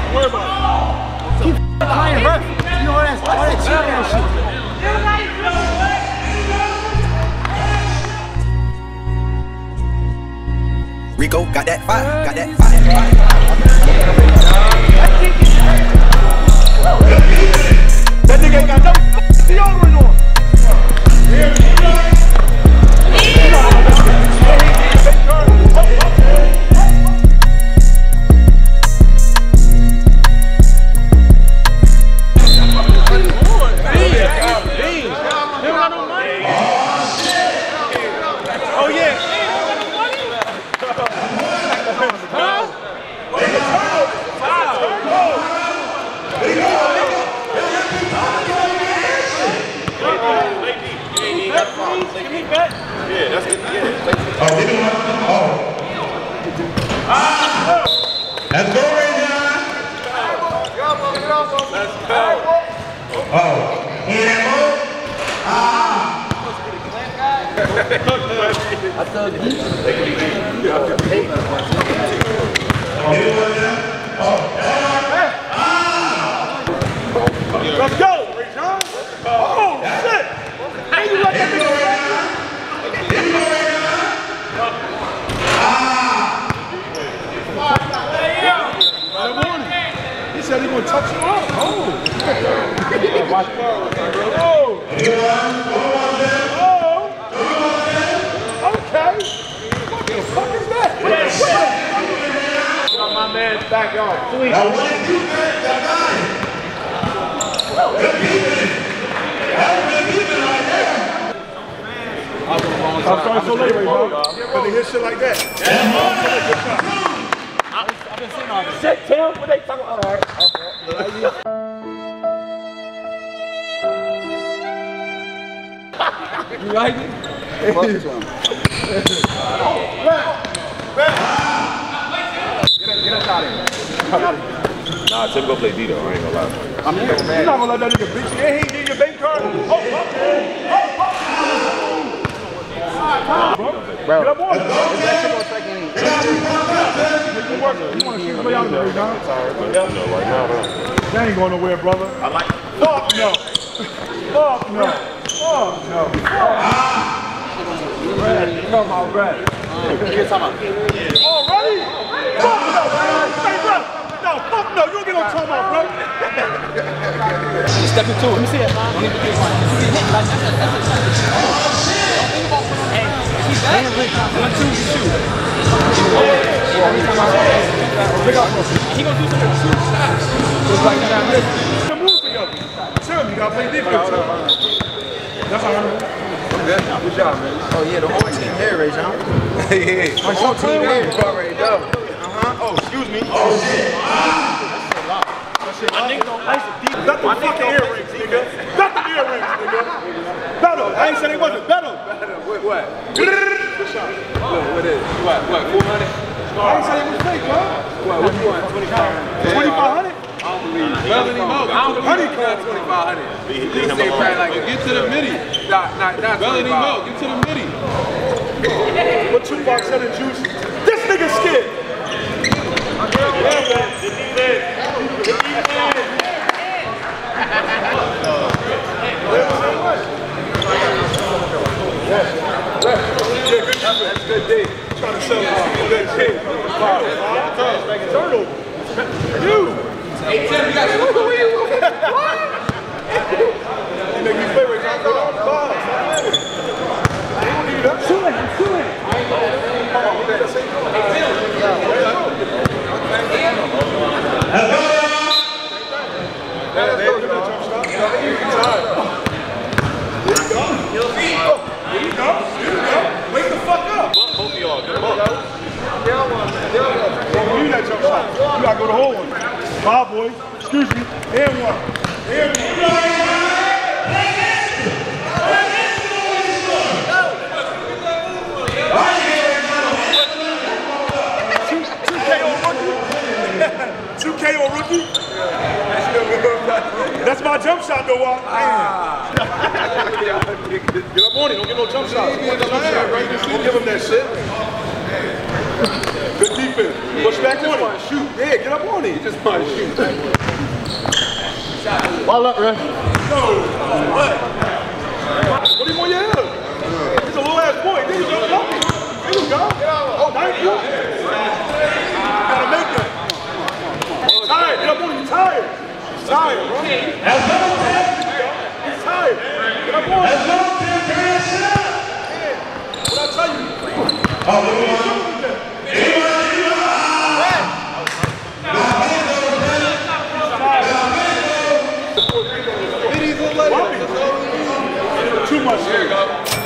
Don't worry about it. Keep playing, bro. You know all that cheating and shit. Rico got that fire, got that fire. That nigga ain't got no deodorant on. Let's go, Rejgon. Let's go. Oh, hear that move? I thought you. Let's go, Regjon. Oh, shit. Hey, you let that nigga He said he gonna touch you up. Oh. Watch oh. Okay. What the fuck is that? My man's back on. Please. Now, what did you get? That guy. Good keeping. That's good keeping right there. I'm sorry so late, Regjon. But they hear shit like that. I've been sitting on this. Shit, Tim. What they talking about? All right. You like it? Get us out of here. Nah, Tim go play D though, I ain't gonna lie. I'm here, man. You're not gonna let that nigga beat you. Ain't he getting your bank card? Bro. Get up on it. You wanna shoot play out there, Regjon? That ain't going nowhere, brother. I like it. Fuck no. Fuck no. Fuck no. Brad, come on, Brad. Already? Fuck no, man. Hey, bro. No, fuck no. You don't get no time out, bro. Step into it. Let me see it. Don't even get one. Hey, he's back. 1, 2, shoot. He gonna do some shoot shots. Just like that. The moves together. Chill, you gotta play defense. That's how I know. Good job, man. Oh yeah, the whole team here, Regjon. Hey. The whole team here. Already done. Oh, excuse me. Oh, shit. That's the fucking earrings, nigga. Not the earrings, nigga. Better. I ain't said it wasn't better. What? What is? What? 400? I ain't said it was fake, bro. What you want? 2,500? 2,500? I don't believe it. Better than most. Honey card 2,500. You say probably like get to the midi. Not better than most. Get to the midi. What Tupac said in Juice? This nigga's scared. That's good day. Trying to sell that shit. Turtle. You. Hey Tim, you got to look away. What? You make me play right now. Go on the ball. Shoot it. Wake the fuck up. Both of y'all. You that jump shot. You gotta go the whole one. Bye, boy. Excuse me. And one. And one. 2K on rookie? That's my jump shot, though. Get up on it. Don't get no jump shots. Don't give him that shit. Good defense. defense. Push back on it. Shoot. Yeah, get up on it. He just want to shoot. Ball up, man. No. What? What do you want your head? It's a little ass boy. There you go. There you go. Oh, thank you. You gotta make that. You're tired. Get up on it. You're tired. He's tired, bro. He's tired. Get up on it. What I tell you? Too much. There you go.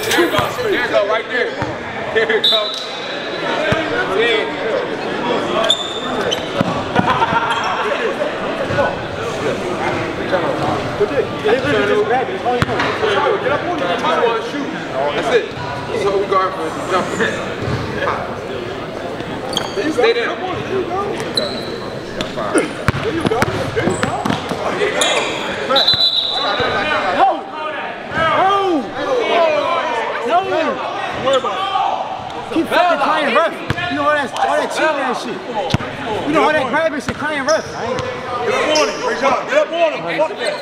There you go. There you go. Right there. There you go. That's it. That's all we guard for. Jump. Stay there. There you go. There you go. No! Don't worry about it. Keep fucking crying rough. You know all that cheating and shit. You know all that grabbing shit, crying rough. Get up on him, Rejgon. Get up on him. Fuck that.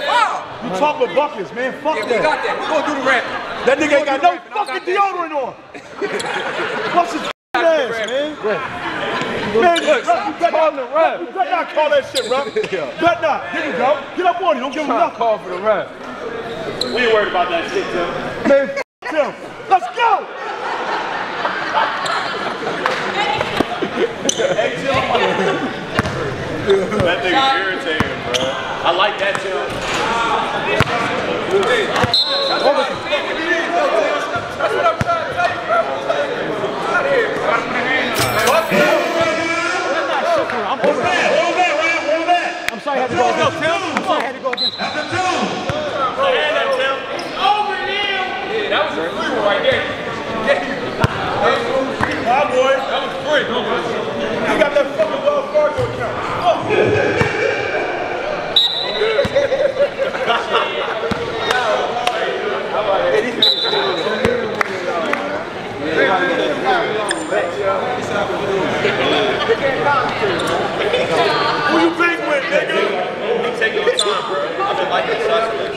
You talk with buckets, man. Fuck that. We got that. We're going to do the rap. That nigga ain't got no fucking deodorant on. What's his ass, man? Man, look, you better not call that shit, bro. Bet not. Here you go. Get up on him. Don't give him nothing. Call for the rap. We ain't worried about that shit, Tim. Man, Tim. Let's go. Hey, Tim. That nigga's irritating, bro. I like that, Tim. That's what I'm trying to tell you, bro. Out here. I'm over that. I'm sorry I had to go against you. I'm sorry I had to go against you. Yeah, that was a free one right there. My boy. That was free. You got that fucking Wells Fargo account. Who you big with, nigga? I'm taking my time, bro. I've been like this suspect.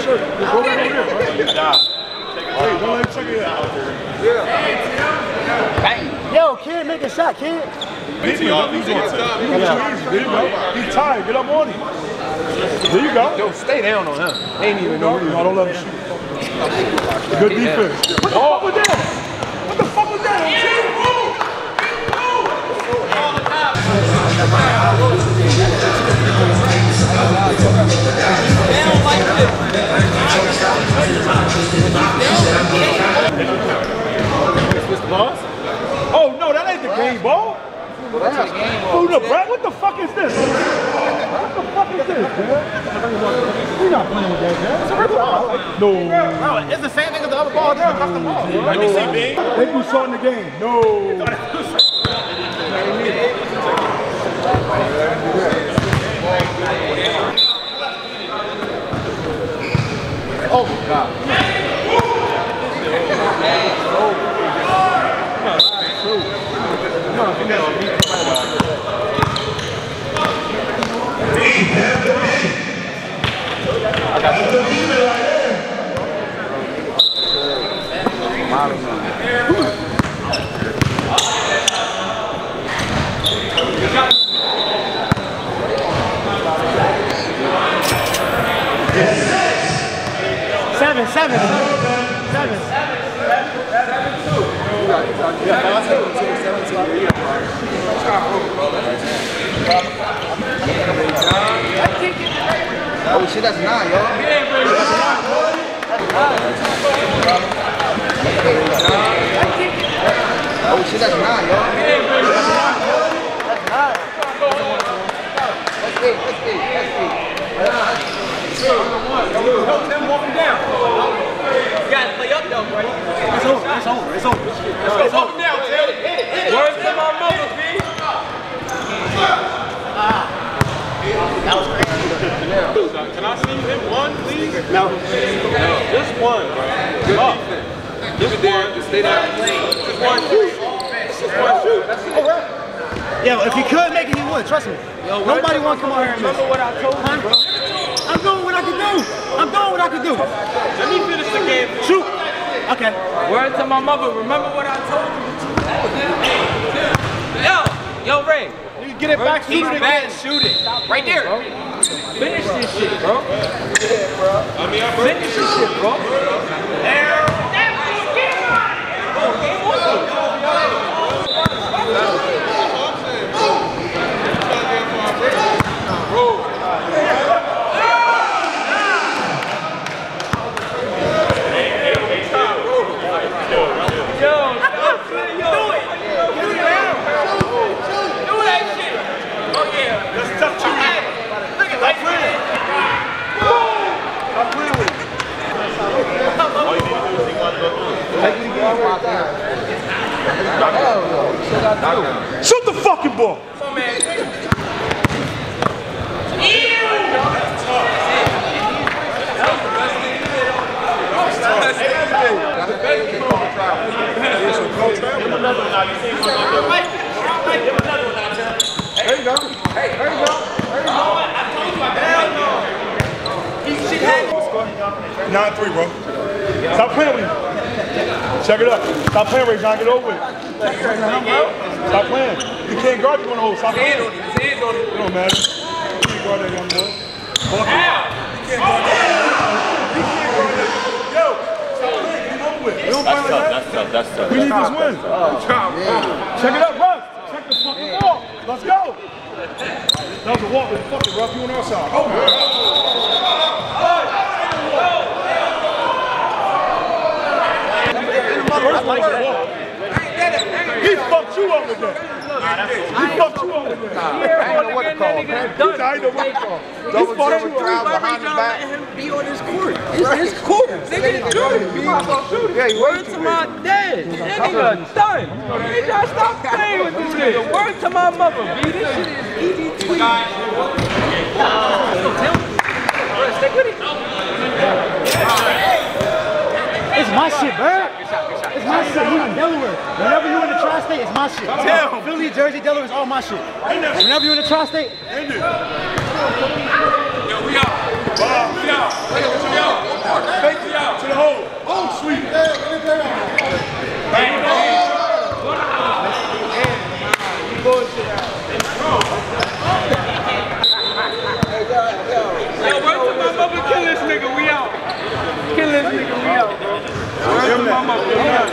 Go back over here, bro. Hey, don't let him check it out. Bang. Yo, kid, make a shot, kid. He's on. There you go. He's tired. Get up on him. There you go. Yo, stay down on him. Ain't even know. No, don't let him shoot. Good defense. What the fuck was that? What the fuck was that? Oh no, that ain't the game ball. Oh no, Brad, what the fuck is this? What the fuck is this, man? We're not playing with that, man. It's a rip ball. No. It's the same thing as the other ball. Just the ball. They do something in the game. No. Oh my God. Seven. Oh shit, that's 9, y'all. Oh shit, that's 9, y'all. That's 8. Help them walking down. You gotta play up though, bro. It's over. Let's go down, Taylor. Hit it. Words to my mother, B. That Can I see him one, please? No. Just one, bro. Good defense. Keep it there. Just stay there. Just one shoot. Just one shoot. That's it. Yeah, if he could make it, he would. Trust me. Nobody wants to come out here and remember what I told you, bro. I'm doing what I can do. I'm doing what I can do. Let me finish the game. Shoot. Okay. Word to my mother, remember what I told you? Yo, Ray. You get it back, shoot it again. Shoot it. Right there. Finish this shit, bro. Finish this shit, bro. Shoot the fucking ball. There you go. Hey, there you go. There you go. 9-3, bro. Stop playing with him. Check it up. Stop playing, Rejgon. Get over it. Stop playing. You can't guard you on the hole. Stop playing. His hands on it. It don't matter. You can't guard that young boy. You can't guard that. You can't guard that. Yo, stop playing. Get over it. We don't play like that. That's tough. We need this win. Check it up, Russ. Check the fucking ball. Let's go. That was a walk. Fuck it, Ruff. You on our side. Oh, he fucked you up with that. He fucked you up with that. I ain't know what to call. I ain't know what to call. He fucked you up. Behind the back. Be on his court. It's his court. Nigga, shoot it. Word to my dad. Nigga, done. Nigga, y'all stop playing with this nigga. Word to my mother, B. This shit is easy tweet. Stick with it. It's my shit, bro. It's my shit. You in Delaware. Whenever you in the tri-state, it's my shit. Philly, Jersey, Delaware, it's all my shit. Whenever you in the tri-state. Yo, we out. We out. We out. Fake it out. To the hole. Oh, sweet. Yo, word to my mother, kill this nigga. We out. Kill this nigga. We out, bro. Word to my mother. We out.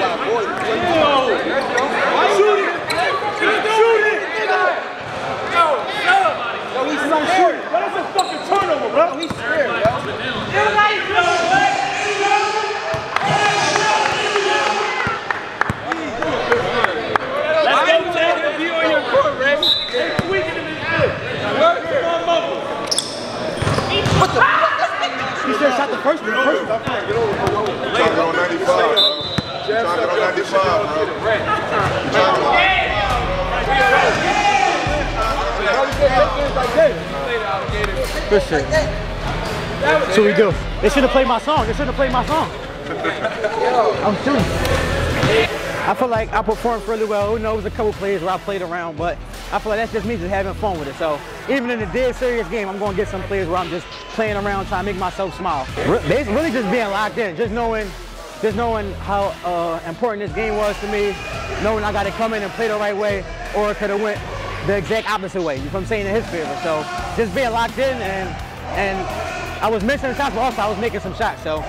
Shoot it. Shoot it. Yo, He's not shooting. That's a fucking turnover, bro. He's scared, yo. Be on your court, Ray. They're tweaking in his head. Word to my mother. What the fuck? He said shot the first one. Get over it. Trying to get on 95, bro. Trying to get on 95, bro. Good shit. That's what we do. They should have played my song. They should have played my song. I'm shooting. I feel like I performed really well. Who knows, a couple plays where I played around, but I feel like that's just me just having fun with it. So even in a dead serious game, I'm going to get some plays where I'm just playing around, trying to make myself smile. Really just being locked in, just knowing how important this game was to me, knowing I got to come in and play the right way, or it could have went the exact opposite way, you know what I'm saying, in his favor. So just being locked in, and I was missing shots, but also I was making some shots. So